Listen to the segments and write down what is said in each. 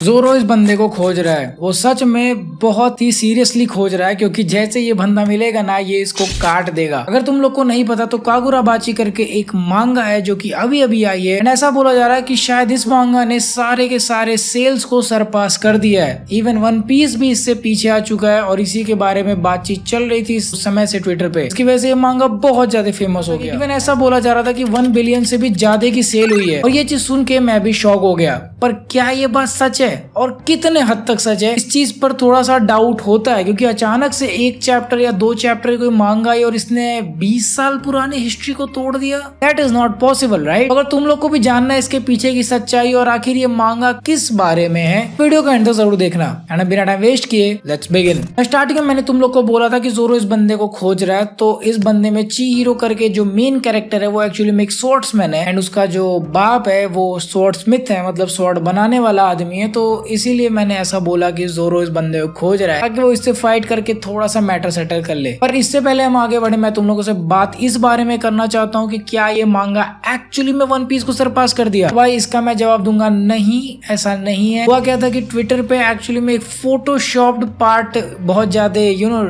जोरो इस बंदे को खोज रहा है। वो सच में बहुत ही सीरियसली खोज रहा है, क्योंकि जैसे ये बंदा मिलेगा ना, ये इसको काट देगा। अगर तुम लोग को नहीं पता तो कागुराबाची करके एक मांगा है जो कि अभी अभी आई है। ऐसा बोला जा रहा है कि शायद इस मांगा ने सारे के सारे सेल्स को सरपास कर दिया है। इवन वन पीस भी इससे पीछे आ चुका है और इसी के बारे में बातचीत चल रही थी उस समय से ट्विटर पे। इसकी वजह से ये मांगा बहुत ज्यादा फेमस हो गया। इवन ऐसा बोला जा रहा था कि 1 बिलियन से भी ज्यादा की सेल हुई है। और ये चीज सुन के मैं भी शॉक हो गया। पर क्या ये बात सच है और कितने हद तक सच है, इस चीज पर थोड़ा सा डाउट होता है। क्योंकि अचानक से एक चैप्टर या 2 चैप्टर कोई मांगा आई और इसने 20 साल पुरानी हिस्ट्री को तोड़ दिया। That is not possible, right? अगर तुम लोग को भी जानना है इसके पीछे की सच्चाई और आखिर ये मांगा किस बारे में है, वीडियो का एंड तक जरूर देखना। एंड बिना टाइम वेस्ट किए लेट्स बिगिन। स्टार्टिंग में मैंने तुम लोग को बोला था कि जोरो इस बंदे को खोज रहा है। तो इस बंदे में चिहिरो करके जो मेन कैरेक्टर है वो एक्चुअली में एक स्वॉर्ड्समैन है। एंड उसका जो बाप है वो स्वॉर्डस्मिथ है, मतलब स्वॉर्ड बनाने वाला आदमी है। तो इसीलिए मैंने ऐसा बोला कि जोरो इस बंदे को खोज रहा है ताकि वो इससे फाइट करके थोड़ा सा मैटर सेटल कर ले। पर इससे पहले हम आगे बढ़े, मैं तुम लोगों से बात इस बारे में करना चाहता हूँ कि क्या ये मांगा एक्चुअली में वन पीस को सरपास कर दिया। भाई इसका मैं जवाब दूंगा नहीं, ऐसा नहीं है। हुआ क्या था कि ट्विटर पे एक्चुअली में एक फोटोशॉप्ड पार्ट बहुत ज्यादा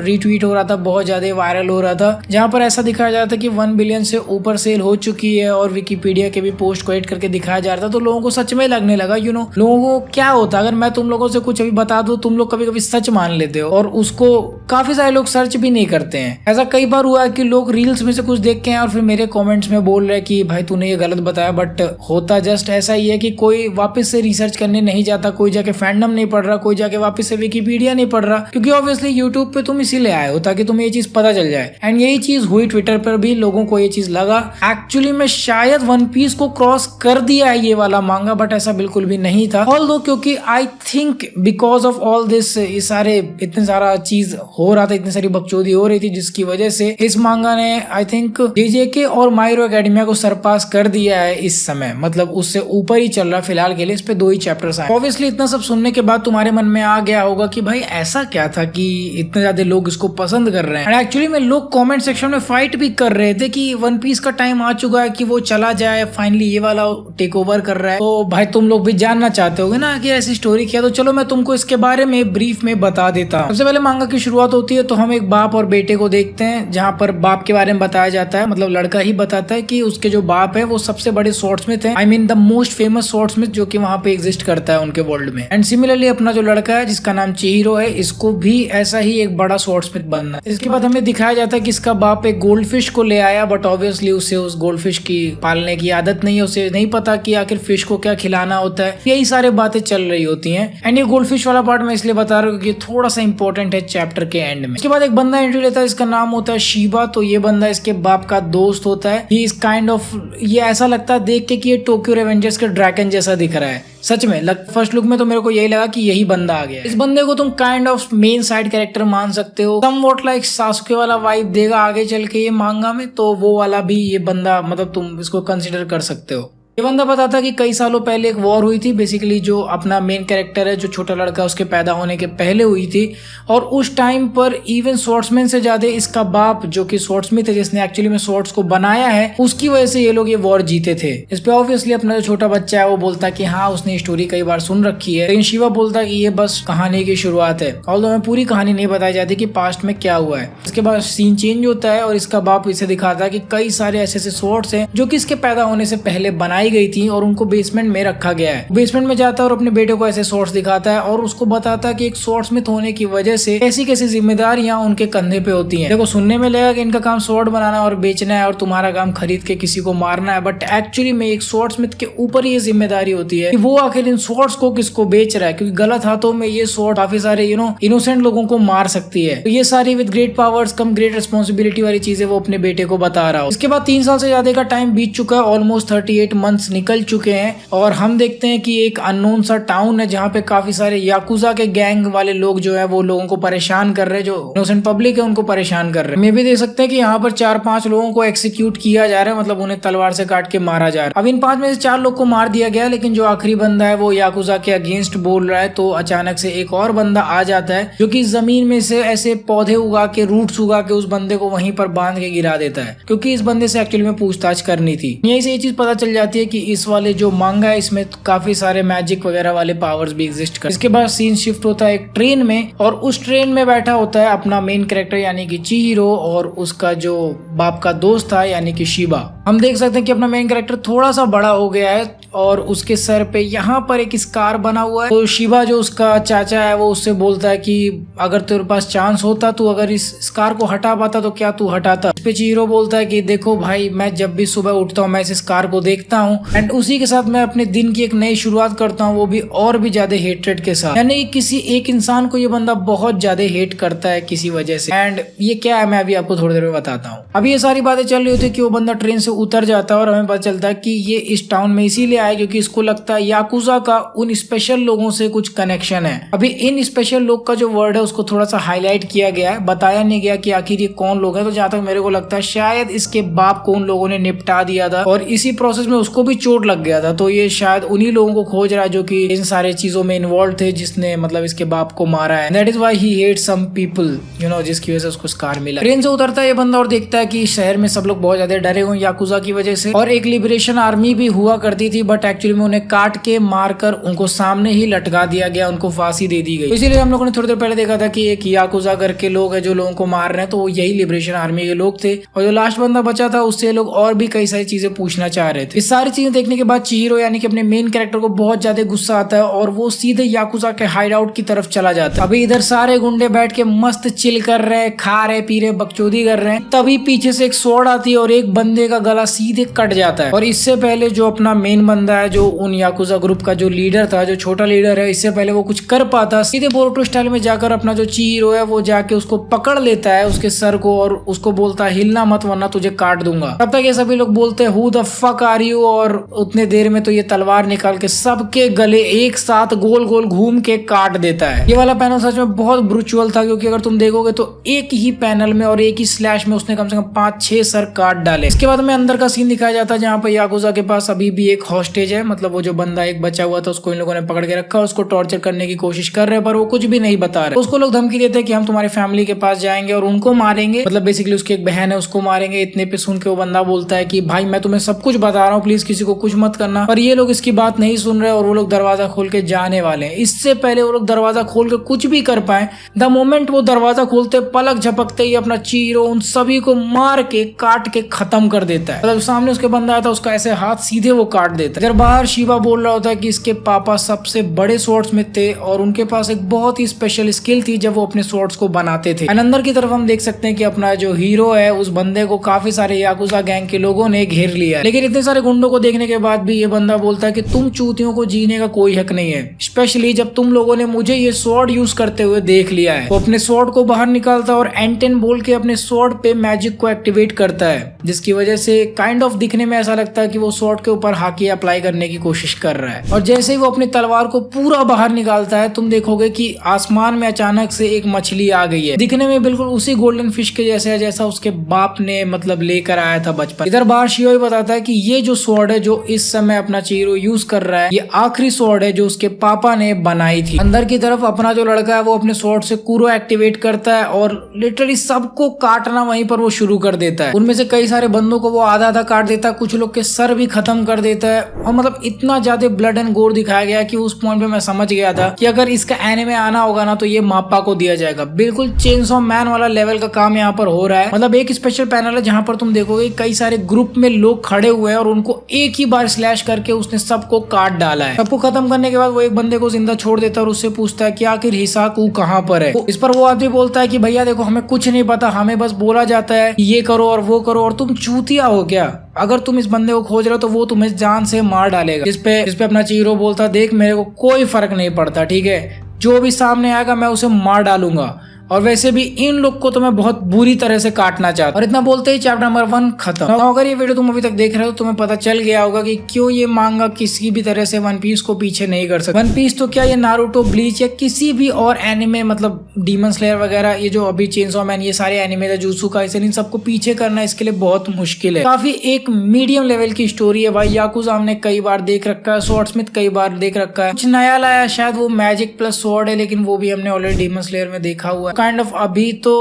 रीट्वीट हो रहा था, बहुत ज्यादा वायरल हो रहा था, जहाँ पर ऐसा दिखाया जा रहा था कि 1 बिलियन से ऊपर सेल हो चुकी है। और विकिपीडिया के भी पोस्ट को एड करके दिखाया जा रहा था। तो लोगों को सच में लगने लगा लोगों को क्या होता अगर मैं तुम लोगों से कुछ अभी बता दूं, तुम लोग कभी कभी सच मान लेते हो और उसको काफी सारे लोग सर्च भी नहीं करते हैं। ऐसा कई बार हुआ है कि लोग रील्स में से कुछ देख के हैं और फिर मेरे कमेंट्स में बोल रहे हैं कि भाई तूने ये गलत बताया। बट होता जस्ट ऐसा ही है कि कोई वापस से रिसर्च करने नहीं जाता, कोई जाके फैंडम नहीं पढ़ रहा, कोई जाके वापस से विकिपीडिया नहीं पढ़ रहा, क्योंकि ऑब्वियसली यूट्यूब पे तुम इसीलिए आए हो ताकि तुम्हें ये चीज पता चल जाए। एंड यही चीज हुई ट्विटर पर भी, लोगों को ये चीज लगा एक्चुअली में शायद वन पीस को क्रॉस कर दिया है ये वाला मांगा। बट ऐसा बिल्कुल भी नहीं था। ऑल्दो क्योंकि I think because of all this, ये सारे इतने सारा चीज हो रहा था, इतनी सारी बकचोदी हो रही थी, जिसकी वजह से इस मांगा ने आई थिंक जेजेके और माय हीरो एकेडमिया को सरपास कर दिया है इस समय। मतलब उससे ऊपर ही चल रहा फिलहाल के लिए। इस पे 2 ही चैप्टर्स आए। ऑब्वियसली इतना सब सुनने के बाद तुम्हारे मन में आ गया होगा कि भाई ऐसा क्या था कि इतने ज्यादा लोग इसको पसंद कर रहे हैं। एक्चुअली में लोग कमेंट सेक्शन में फाइट भी कर रहे थे कि वन पीस का टाइम आ चुका है कि वो चला जाए, फाइनली ये वाला टेक ओवर कर रहा है। तो भाई तुम लोग भी जानना चाहते होगे ना कि ऐसी स्टोरी क्या, तो चलो मैं तुमको इसके बारे में ब्रीफ में बता देता हूँ। सबसे पहले मांगा की शुरुआत होती है तो हम एक बाप और बेटे को देखते हैं, जहाँ पर बाप के बारे में बताया जाता है, मतलब लड़का ही बताता है कि उसके जो बाप है वो सबसे बड़े स्वॉर्डस्मिथ हैं। I mean the most famous swordsmith जो कि वहाँ पे एग्जिस्ट करता है उनके वर्ल्ड में। एंड सिमिलरली अपना जो लड़का है जिसका नाम चिहिरो है, इसको भी ऐसा ही एक बड़ा स्वॉर्डस्मिथ बनना है। इसके बाद हमें दिखाया जाता है कि इसका बाप एक गोल्डफिश को ले आया, बट ऑब्वियसली उसे उस गोल्डफिश की पालने की आदत नहीं है, उसे नहीं पता कि आखिर फिश को क्या खिलाना होता है। यही सारी बातें चल रही होती हैं। एंड ये गोल्डफिश वाला पार्ट मैं इसलिए बता रहा हूँ क्योंकि थोड़ा सा इंपॉर्टेंट है चैप्टर के एंड में। इसके बाद एक बंदा एंट्री लेता है, इसका नाम होता है शिबा। तो ये बंदा इसके बाप का दोस्त होता है। ही इज काइंड ऑफ, ये ऐसा लगता है देख के कि ये टोक्यो रेवेंजर्स के ड्रैगन जैसा दिख रहा है सच में। फर्स्ट लुक में तो मेरे को यही लगा कि यही बंदा आ गया। इस बंदे को तुम kind of main side character मान सकते हो। समवॉट लाइक सासुके वाला वाइब देगा आगे चल के ये मांगा में, तो वो वाला भी ये बंदा, मतलब तुम इसको कंसिडर कर सकते हो। ये बंदा बताता कि कई सालों पहले एक वॉर हुई थी, बेसिकली जो अपना मेन कैरेक्टर है, जो छोटा लड़का उसके पैदा होने के पहले हुई थी। और उस टाइम पर इवन स्वॉर्ड्समैन से ज्यादा इसका बाप जो कि स्वॉर्ड्समिथ है, जिसने एक्चुअली में स्वॉर्ड्स को बनाया है, उसकी वजह से ये लोग ये वॉर जीते थे। इस पे ऑब्वियसली अपना जो छोटा बच्चा है वो बोलता है कि हाँ उसने स्टोरी कई बार सुन रखी है, लेकिन शिवा बोलता है कि ये बस कहानी की शुरुआत है। ऑल्दो हमें पूरी कहानी नहीं बताई जाती कि पास्ट में क्या हुआ है। इसके बाद सीन चेंज होता है और इसका बाप इसे दिखाता है कि कई सारे ऐसे स्वॉर्ड्स हैं जो कि इसके पैदा होने से पहले बनाई गई थी और उनको बेसमेंट में रखा गया है। बेसमेंट में जाता है और अपने बेटे को ऐसे स्वॉर्ड्स दिखाता है और उसको बताता है कि एक स्वॉर्डस्मिथ होने की वजह से कैसी कैसी जिम्मेदारियां उनके कंधे पे होती हैं। देखो सुनने में लगेगा कि इनका काम स्वॉर्ड बनाना और बेचना है और तुम्हारा काम खरीद के किसी को मारना है, बट एक्चुअली में एक स्वॉर्डस्मिथ के ऊपर ये जिम्मेदारी होती है कि वो आखिर इन स्वॉर्ड्स को किसको बेच रहा है, क्योंकि गलत हाथों में ये स्वॉर्ड काफी सारे इनोसेंट लोगों को मार सकती है। तो ये सारी with great powers come great responsibility वाली चीजें वो अपने बेटे को बता रहा हो। इसके बाद 3 साल से ज्यादा का टाइम बीत चुका है, ऑलमोस्ट 38 मंथ्स निकल चुके हैं और हम देखते हैं कि एक अननोन सा टाउन है जहाँ पे काफी सारे याकुजा के गैंग वाले लोग जो है वो लोगों को परेशान कर रहे हैं, जो इनोसेंट पब्लिक है उनको परेशान कर रहे हैं। मे भी देख सकते हैं कि यहाँ पर 4-5 लोगों को एक्सिक्यूट किया जा रहा है, मतलब उन्हें तलवार से काट के मारा जा रहा है। अब इन 5 में से 4 लोग को मार दिया गया, लेकिन जो आखिरी बंदा है वो याकुजा के अगेंस्ट बोल रहा है। तो अचानक से एक और बंदा आ जाता है जो कि जमीन में से ऐसे पौधे उगा के, रूट्स उगा के उस बंदे को वहीं पर बांध के गिरा देता है, क्योंकि इस बंदे से एक्चुअली में पूछताछ करनी थी। यहीं से ये चीज पता चल जाती है कि इस वाले जो मांगा है इसमें काफी सारे मैजिक वगैरह वाले पावर्स भी एग्जिस्ट कर। इसके बाद सीन शिफ्ट होता है एक ट्रेन में और उस ट्रेन में बैठा होता है अपना मेन कैरेक्टर यानी कि चिहिरो और उसका जो बाप का दोस्त था यानी कि शिबा। हम देख सकते हैं कि अपना मेन कैरेक्टर थोड़ा सा बड़ा हो गया है और उसके सर पे यहाँ पर एक स्कार बना हुआ है। तो शिबा जो उसका चाचा है वो उससे बोलता है कि अगर तेरे पास चांस होता तू अगर इस स्कार को हटा पाता तो क्या तू हटाता। इस पे चिहिरो बोलता है कि देखो भाई मैं जब भी सुबह उठता हूँ मैं इस स्कार को देखता हूँ एंड उसी के साथ मैं अपने दिन की एक नई शुरुआत करता हूँ, वो भी और भी ज्यादा हेट्रेड के साथ। यानी किसी एक इंसान को ये बंदा बहुत ज्यादा हेट करता है किसी वजह से। एंड ये क्या है मैं अभी आपको थोड़ी देर में बताता हूँ। अभी ये सारी बातें चल रही होती है कि वो बंदा ट्रेन से उतर जाता है और हमें पता चलता है कि ये इस टाउन में इसीलिए आया क्योंकि इसको लगता है याकुजा का उन स्पेशल लोगों से कुछ कनेक्शन है। अभी इन स्पेशल लोग का जो वर्ड है उसको थोड़ा सा हाईलाइट किया गया है, बताया नहीं गया कि आखिर ये कौन लोग हैं। तो जहां तक मेरे को लगता है शायद इसके बाप को उन लोगों ने निपटा दिया था और इसी प्रोसेस में उसको भी चोट लग गया था। तो ये शायद उन्हीं लोगों को खोज रहा है जो कि इन सारे चीजों में इन्वॉल्व थे जिसने मतलब इसके बाप को मारा है। That is why he hate some people जिसकी वजह से उसको स्कार मिला। ट्रेन से उतरता है ये बंदा और देखता है कि शहर में सब लोग बहुत ज्यादा डरे हुए याकुजा की वजह से और एक लिबरेशन आर्मी भी हुआ करती थी बट एक्चुअली में उन्हें काट के मारकर उनको सामने ही लटका दिया गया, उनको फांसी दे दी गई। इसीलिए हम लोगों ने थोड़ी देर पहले देखा था कि एक याकुजा करके लोग है जो लोगों को मार रहे हैं, तो वो यही लिबरेशन आर्मी के लोग थे और जो लास्ट बंदा बचा था उससे लोग और भी कई सारी चीजें पूछना चाह रहे थे। इस सारी चीजें देखने के बाद चिहिरो यानी कि अपने मेन कैरेक्टर को बहुत ज्यादा गुस्सा आता है और वो सीधे याकुजा के हाइड आउट की तरफ चला जाता है। अभी इधर सारे गुंडे बैठ के मस्त चिल कर रहे हैं, खा रहे पी रहे बकचोदी कर रहे हैं, तभी पीछे से एक स्वॉर्ड आती है और एक बंदे का गला सीधे कट जाता है। और इससे पहले जो अपना मेन बंदा है जो उन याकुजा ग्रुप का जो लीडर था, जो छोटा लीडर है, इससे पहले वो कुछ कर पाता सीधे बोरुतो स्टाइल में जाकर अपना जो चिहिरो है वो जाके उसको पकड़ लेता है उसके सर को और उसको बोलता है हिलना मत वरना तुझे काट दूंगा। तब तक ये सभी लोग बोलते हैं who the fuck are you और उतने देर में तो ये तलवार निकाल के सबके गले एक साथ गोल गोल घूम के काट देता है। ये वाला पैनल सच में बहुत ब्रूचुअल था क्योंकि अगर तुम देखोगे तो एक ही पैनल में और एक ही स्लैश में उसने कम से कम 5-6 सर काट डाले। इसके बाद में अंदर का सीन दिखाया जाता है जहाँ पर याकुजा के पास अभी भी एक हॉस्टेज है, मतलब वो जो बंदा एक बचा हुआ था उसको इन लोगों ने पकड़ के रखा, उसको टॉर्चर करने की कोशिश कर रहे हैं पर वो कुछ भी नहीं बता रहे। उसको लोग धमकी देते हैं कि हम तुम्हारी फैमिली के पास जाएंगे और उनको मारेंगे, मतलब बेसिकली उसकी एक बहन है उसको मारेंगे। इतने पे सुन के वो बंदा बोलता है कि भाई मैं तुम्हें सब कुछ बता रहा हूँ, प्लीज किसी को कुछ मत करना। पर ये लोग इसकी बात नहीं सुन रहे और वो लोग दरवाजा खोल के जाने वाले हैं। इससे पहले वो लोग दरवाजा खोल के कुछ भी कर पाए, द मोमेंट वो दरवाजा खोलते पलक झपकते ही अपना चिहिरो उन सभी को मार के काट के खत्म कर देता है। मतलब सामने उसके बंदा आता है उसका ऐसे हाथ सीधे वो काट देता है। इधर बाहर शिबा बोल रहा होता है कि इसके पापा सबसे बड़े स्वॉर्ड्समैन थे और उनके पास एक बहुत ही स्पेशल स्किल थी जब वो अपने स्वॉर्ड्स को बनाते थे। अंदर की तरफ हम देख सकते हैं कि अपना जो हीरो है उस बंदे को काफी सारे याकुजा गैंग के लोगों ने घेर लिया है। लेकिन इतने सारे गुंडों को देखने के बाद भी ये बंदा बोलता है कि तुम चूतियों को जीने का कोई हक नहीं है, स्पेशली जब तुम लोगों ने मुझे ये स्वॉर्ड यूज करते हुए देख लिया है। वो अपने स्वॉर्ड को बाहर निकालता है और एंटेन बोल के अपने स्वॉर्ड पे मैजिक को एक्टिवेट करता है जिसकी वजह से काइंड ऑफ दिखने में ऐसा लगता है कि वो स्वॉर्ड के ऊपर हाकी अप्लाई करने की कोशिश कर रहा है। और जैसे ही वो अपनी तलवार को पूरा बाहर निकालता है तुम देखोगे कि आसमान में अचानक से एक मछली आ गई है, दिखने में बिल्कुल उसी गोल्डन फिश के जैसे है जैसा उसके बाप ने मतलब लेकर आया था बचपन। इधर बाहर शियो बताता है कि ये जो स्वॉर्ड है जो इस समय अपना चिहिरो यूज कर रहा है ये आखिरी स्वॉर्ड है जो उसके पापा ने बनाई थी। अंदर की तरफ अपना जो लड़का है वो अपने स्वॉर्ड से कुरो एक्टिवेट करता है और लिटरली सबको काटना वहीं पर वो शुरू कर देता है। उनमें से कई सारे बंदों को वो आधा आधा काट देता है, कुछ लोग के सर भी खत्म कर देता है और मतलब इतना ज्यादा ब्लड एंड गोर दिखाया गया कि उस पॉइंट पे मैं समझ गया था कि अगर इसका एनिमे आना होगा ना तो ये माप्पा को दिया जाएगा। बिल्कुल चेनसॉ मैन वाला लेवल का काम यहाँ पर हो रहा है। मतलब एक स्पेशल पैनल है जहाँ पर तुम देखोगे कई सारे ग्रुप में लोग खड़े हुए हैं और उनको एक ही बार स्लैश करके उसने सबको काट डाला है। सबको खत्म करने के बाद वो एक बंदे को जिंदा छोड़ देता है और उससे पूछता है कि आखिर हिसाकू कहाँ पर है। इस पर वो आदमी बोलता है कि भैया देखो हमें कुछ नहीं पता, हमें बस बोला जाता है ये करो और वो करो और तुम चूतिया हो क्या, अगर तुम इस बंदे को खोज रहे हो तो वो तुम्हें जान से मार डालेगा। इस पे अपना चिहिरो बोलता देख मेरे को कोई फर्क नहीं पड़ता, ठीक है, जो भी सामने आएगा मैं उसे मार डालूंगा और वैसे भी इन लोग को तो मैं बहुत बुरी तरह से काटना चाहता हूं। और इतना बोलते ही चैप्टर नंबर 1 खत्म। अगर ये वीडियो तुम अभी तक देख रहे हो तो तुम्हें पता चल गया होगा कि क्यों ये मांगा किसी भी तरह से वन पीस को पीछे नहीं कर सकता। वन पीस तो क्या ये नारुतो, ब्लीच या किसी भी और एनिमे मतलब डीमन स्लेयर वगैरह ये जो अभी चेनसॉ मैन ये सारे एनिमे जुजुत्सु काइसेन इन सबको पीछे करना इसके लिए बहुत मुश्किल है। काफी एक मीडियम लेवल की स्टोरी है भाई। याकुजा हमने कई बार देख रखा है, स्वॉर्डस्मिथ कई बार देख रखा है, कुछ नया लाया शायद वो मैजिक प्लस स्वॉर्ड है लेकिन वो भी हमने ऑलरेडी डीमन स्लेयर में देखा हुआ है। काइंड ऑफ अभी तो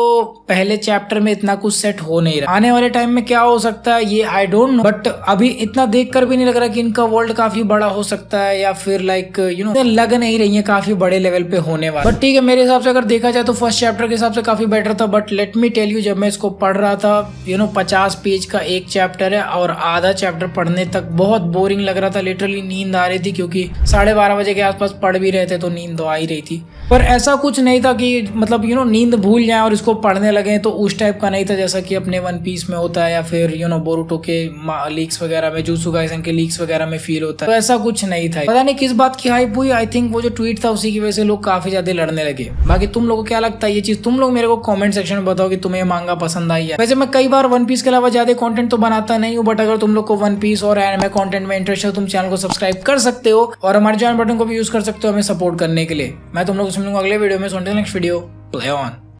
पहले चैप्टर में इतना कुछ सेट हो नहीं रहा। आने वाले टाइम में क्या हो सकता है ये आई डोंट नो, बट अभी इतना देखकर भी नहीं लग रहा कि इनका वर्ल्ड काफी बड़ा हो सकता है या फिर लाइक लग नहीं रही है काफी बड़े लेवल पे होने वाला। बट ठीक है, मेरे हिसाब से अगर देखा जाए तो फर्स्ट चैप्टर के हिसाब से काफी बेटर था। But let me tell you, जब मैं इसको पढ़ रहा था 50 पेज का एक चैप्टर है और आधा चैप्टर पढ़ने तक बहुत बोरिंग लग रहा था। लिटरली नींद आ रही थी क्योंकि 12:30 बजे के आसपास पढ़ भी रहे थे तो नींद तो आ ही रही थी। पर ऐसा कुछ नहीं था कि मतलब नींद भूल जाए और इसको पढ़ने लगे, तो उस टाइप का नहीं था जैसा कि अपने वन पीस में होता है या फिर बोरुटो के लीक्स वगैरह में, जुत्सु काइसन के लीक्स वगैरह में फील होता है। तो ऐसा कुछ नहीं था। पता नहीं किस बात की हाइप हुई, आई थिंक वो जो ट्वीट था उसी की वजह से लोग काफी ज्यादा लड़ने लगे। बाकी तुम लोगों को क्या लगता है ये चीज, तुम लोग मेरे को कमेंट सेक्शन में बताओ कि तुम्हें मांगा पसंद आई है। वैसे मैं कई बार वन पीस के अलावा ज्यादा कंटेंट तो बनाता नहीं हूँ, बट अगर तुम लोग को वन पीस और एनिमे कंटेंट में इंटरेस्ट है तुम चैनल को सब्सक्राइब कर सकते हो और हमारे ज्वाइन बटन को भी यूज कर सकते हो हमें सपोर्ट करने के लिए। मैं तुम लोग को मिलूंगा अगले वीडियो में। Next video, play on.